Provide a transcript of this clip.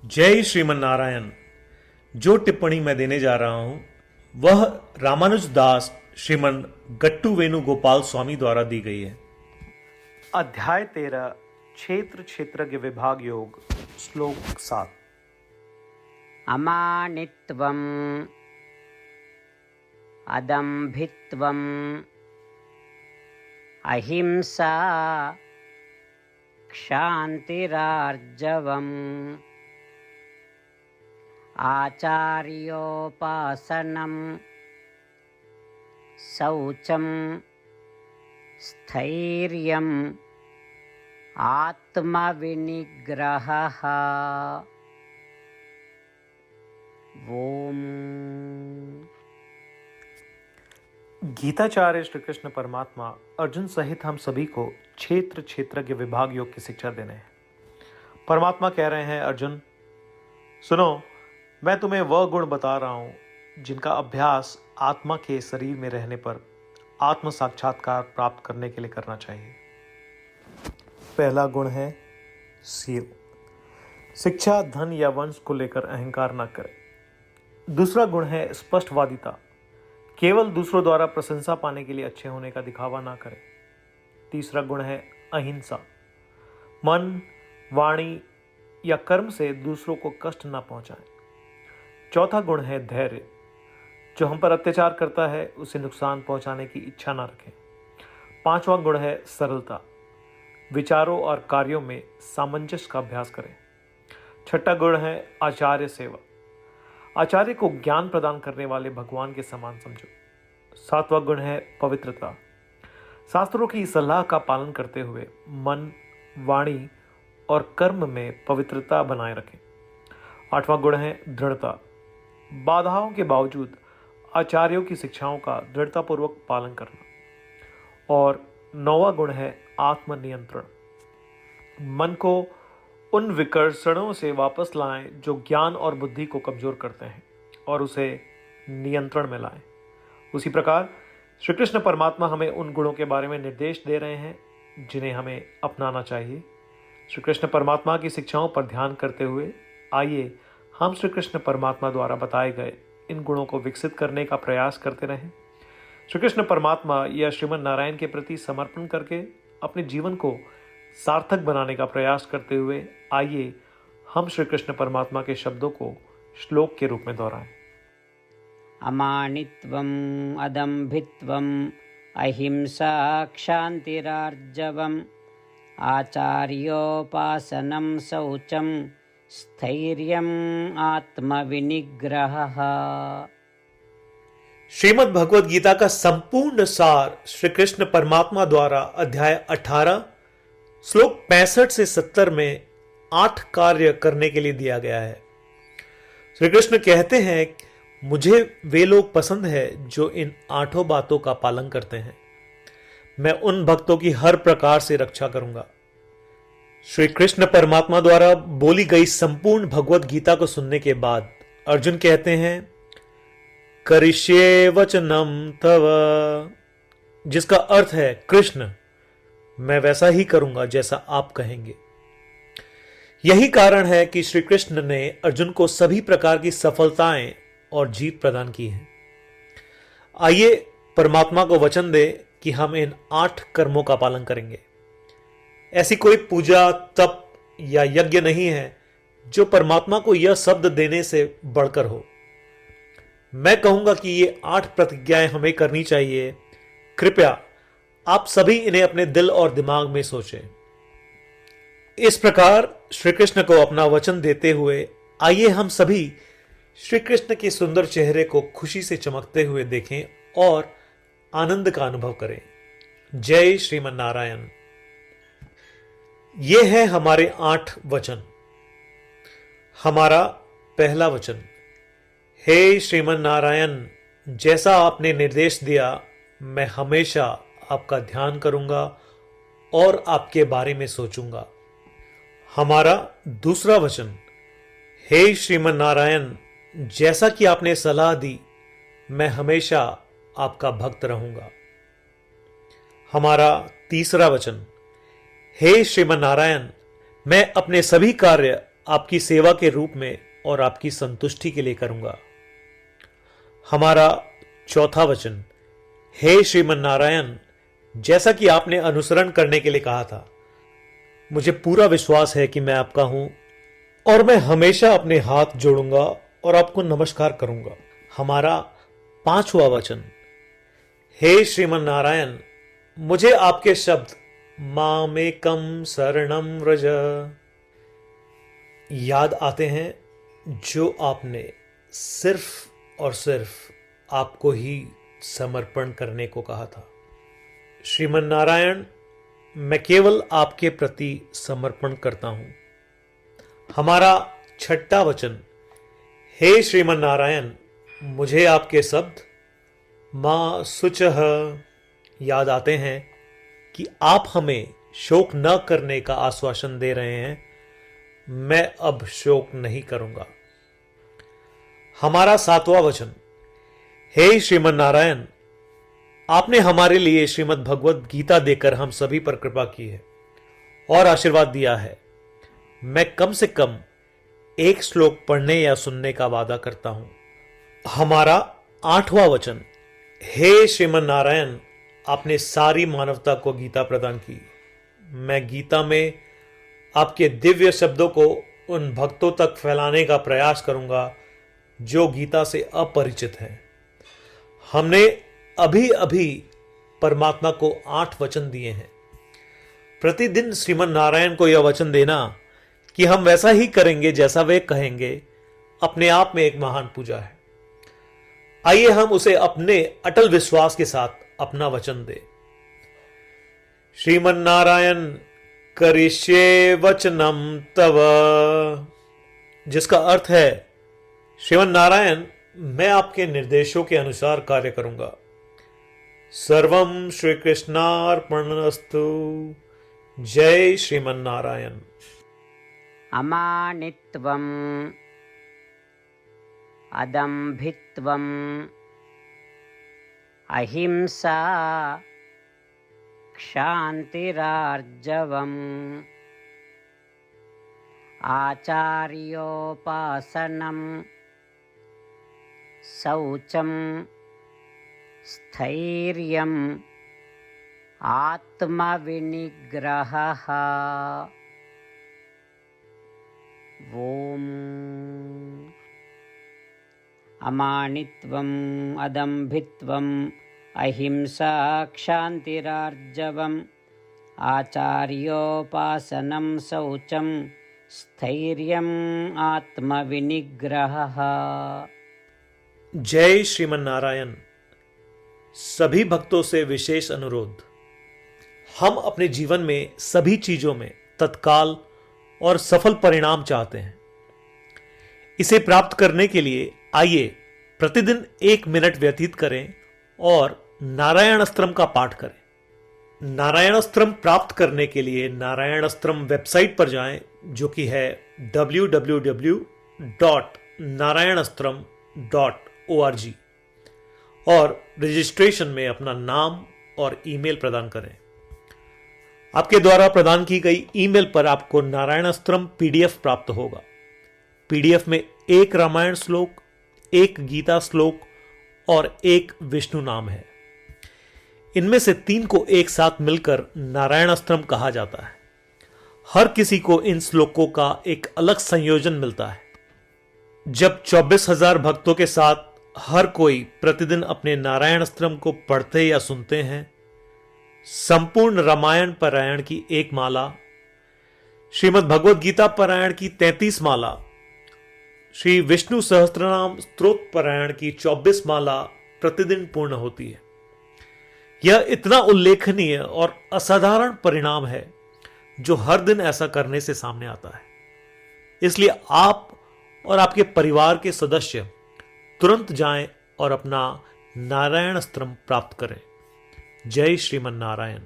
जय श्रीमन नारायण। जो टिप्पणी मैं देने जा रहा हूं वह रामानुज दास श्रीमन गट्टू वेणुगोपाल स्वामी द्वारा दी गई है। अध्याय 13 क्षेत्र क्षेत्रज्ञ विभाग योग श्लोक 7। अमानित्वम् अदम्भित्वम् अहिंसा क्षान्तिरार्जवम् आचार्योपासनं शौचं स्थैर्यम् आत्मविनिग्रहः। ओम। गीताचार्य श्री कृष्ण परमात्मा अर्जुन सहित हम सभी को क्षेत्र क्षेत्रज्ञ विभाग योग की शिक्षा देने हैं। परमात्मा कह रहे हैं, अर्जुन सुनो, मैं तुम्हें वह गुण बता रहा हूं जिनका अभ्यास आत्मा के शरीर में रहने पर आत्म साक्षात्कार प्राप्त करने के लिए करना चाहिए। पहला गुण है सील। शिक्षा, धन या वंश को लेकर अहंकार न करें। दूसरा गुण है स्पष्टवादिता। केवल दूसरों द्वारा प्रशंसा पाने के लिए अच्छे होने का दिखावा ना करें। तीसरा गुण है अहिंसा। मन, वाणी या कर्म से दूसरों को कष्ट ना पहुंचाएं। चौथा गुण है धैर्य। जो हम पर अत्याचार करता है उसे नुकसान पहुंचाने की इच्छा ना रखें। पांचवा गुण है सरलता। विचारों और कार्यों में सामंजस्य का अभ्यास करें। छठा गुण है आचार्य सेवा। आचार्य को ज्ञान प्रदान करने वाले भगवान के समान समझो। सातवां गुण है पवित्रता। शास्त्रों की सलाह का पालन करते हुए मन, वाणी और कर्म में पवित्रता बनाए रखें। आठवां गुण है दृढ़ता। बाधाओं के बावजूद आचार्यों की शिक्षाओं का दृढ़तापूर्वक पालन करना। और नौवां गुण है आत्मनियंत्रण। मन को उन विकर्षणों से वापस लाएं जो ज्ञान और बुद्धि को कमजोर करते हैं और उसे नियंत्रण में लाएं। उसी प्रकार श्री कृष्ण परमात्मा हमें उन गुणों के बारे में निर्देश दे रहे हैं जिन्हें हमें अपनाना चाहिए। श्री कृष्ण परमात्मा की शिक्षाओं पर ध्यान करते हुए आइए हम श्री कृष्ण परमात्मा द्वारा बताए गए इन गुणों को विकसित करने का प्रयास करते रहें। श्री कृष्ण परमात्मा या श्रीमन नारायण के प्रति समर्पण करके अपने जीवन को सार्थक बनाने का प्रयास करते हुए आइए हम श्री कृष्ण परमात्मा के शब्दों को श्लोक के रूप में दोहराएं। अमानित्वम् अदम्भित्वम् अहिंसा क्षान्तिरार्जवम् आचार्योपासनं शौचं स्थैर्यम् आत्मविनिग्रहः। श्रीमद् भगवद गीता का संपूर्ण सार श्री कृष्ण परमात्मा द्वारा अध्याय 18 श्लोक 65 से 70 में 8 कार्य करने के लिए दिया गया है। श्री कृष्ण कहते हैं, मुझे वे लोग पसंद है जो इन 8 बातों का पालन करते हैं। मैं उन भक्तों की हर प्रकार से रक्षा करूंगा। श्री कृष्ण परमात्मा द्वारा बोली गई संपूर्ण भगवद गीता को सुनने के बाद अर्जुन कहते हैं, करिष्ये वचनम तव, जिसका अर्थ है कृष्ण मैं वैसा ही करूंगा जैसा आप कहेंगे। यही कारण है कि श्री कृष्ण ने अर्जुन को सभी प्रकार की सफलताएं और जीत प्रदान की है। आइए परमात्मा को वचन दे कि हम इन 8 कर्मों का पालन करेंगे। ऐसी कोई पूजा, तप या यज्ञ नहीं है जो परमात्मा को यह शब्द देने से बढ़कर हो। मैं कहूंगा कि ये 8 प्रतिज्ञाएं हमें करनी चाहिए। कृपया आप सभी इन्हें अपने दिल और दिमाग में सोचें। इस प्रकार श्री कृष्ण को अपना वचन देते हुए आइए हम सभी श्री कृष्ण के सुंदर चेहरे को खुशी से चमकते हुए देखें और आनंद का अनुभव करें। जय श्रीमन नारायण। ये है हमारे 8 वचन। हमारा पहला वचन, हे श्रीमन नारायण, जैसा आपने निर्देश दिया मैं हमेशा आपका ध्यान करूंगा और आपके बारे में सोचूंगा। हमारा दूसरा वचन, हे श्रीमन नारायण, जैसा कि आपने सलाह दी मैं हमेशा आपका भक्त रहूंगा। हमारा तीसरा वचन, हे श्रीमन नारायण, मैं अपने सभी कार्य आपकी सेवा के रूप में और आपकी संतुष्टि के लिए करूंगा। हमारा चौथा वचन, हे श्रीमन नारायण, जैसा कि आपने अनुसरण करने के लिए कहा था, मुझे पूरा विश्वास है कि मैं आपका हूं और मैं हमेशा अपने हाथ जोड़ूंगा और आपको नमस्कार करूंगा। हमारा पांचवा वचन, हे श्रीमन नारायण, मुझे आपके शब्द मामेकम शरणम व्रज याद आते हैं, जो आपने सिर्फ और सिर्फ आपको ही समर्पण करने को कहा था। श्रीमन नारायण, मैं केवल आपके प्रति समर्पण करता हूं। हमारा छठा वचन, हे श्रीमन नारायण, मुझे आपके शब्द मां शुचः याद आते हैं कि आप हमें शोक न करने का आश्वासन दे रहे हैं। मैं अब शोक नहीं करूंगा। हमारा सातवां वचन, हे श्रीमन नारायण, आपने हमारे लिए श्रीमद् भगवद गीता देकर हम सभी पर कृपा की है और आशीर्वाद दिया है। मैं कम से कम एक श्लोक पढ़ने या सुनने का वादा करता हूं। हमारा आठवां वचन, हे श्रीमन नारायण, आपने सारी मानवता को गीता प्रदान की। मैं गीता में आपके दिव्य शब्दों को उन भक्तों तक फैलाने का प्रयास करूंगा जो गीता से अपरिचित हैं। हमने अभी अभी परमात्मा को 8 वचन दिए हैं। प्रतिदिन श्रीमन नारायण को यह वचन देना कि हम वैसा ही करेंगे जैसा वे कहेंगे, अपने आप में एक महान पूजा है। आइए हम उसे अपने अटल विश्वास के साथ अपना वचन दें। श्रीमन नारायण करिष्ये वचनम तव, जिसका अर्थ है, श्रीमन नारायण, मैं आपके निर्देशों के अनुसार कार्य करूंगा। सर्वम श्री कृष्णार्पणमस्तु। जय श्रीमन नारायण। अमानित्वम् अदम्भित्वम् अहिंसा क्षान्तिरार्जवम् आचार्योपासनम् शौचं स्थैर्यम् आत्मविनिग्रहः। ओम। अमानित्वम् अदम्भित्वम् अहिंसा क्षान्तिरार्जवम् आचार्योपासनं शौचं स्थैर्यम् आत्मविनिग्रहः। जय श्रीमन नारायण। सभी भक्तों से विशेष अनुरोध, हम अपने जीवन में सभी चीजों में तत्काल और सफल परिणाम चाहते हैं। इसे प्राप्त करने के लिए आइए प्रतिदिन 1 मिनट व्यतीत करें और नारायण अस्त्रम का पाठ करें। नारायण अस्त्रम प्राप्त करने के लिए नारायण अस्त्रम वेबसाइट पर जाएं, जो कि है www.narayanastram.org, और रजिस्ट्रेशन में अपना नाम और ईमेल प्रदान करें। आपके द्वारा प्रदान की गई ईमेल पर आपको नारायण अस्त्रम पीडीएफ प्राप्त होगा। पीडीएफ में 1 रामायण श्लोक, 1 गीता श्लोक और 1 विष्णु नाम है। इनमें से 3 को एक साथ मिलकर नारायण अस्त्रम कहा जाता है। हर किसी को इन श्लोकों का एक अलग संयोजन मिलता है। जब 24,000 भक्तों के साथ हर कोई प्रतिदिन अपने नारायण अस्त्रम को पढ़ते या सुनते हैं, संपूर्ण रामायण पारायण की 1 माला, श्रीमद् भगवद गीता पारायण की 33 माला, श्री विष्णु सहस्त्रनाम स्तोत्र पारायण की 24 माला प्रतिदिन पूर्ण होती है। यह इतना उल्लेखनीय और असाधारण परिणाम है जो हर दिन ऐसा करने से सामने आता है। इसलिए आप और आपके परिवार के सदस्य तुरंत जाएं और अपना नारायण अस्त्रम प्राप्त करें। जय श्रीमन नारायण।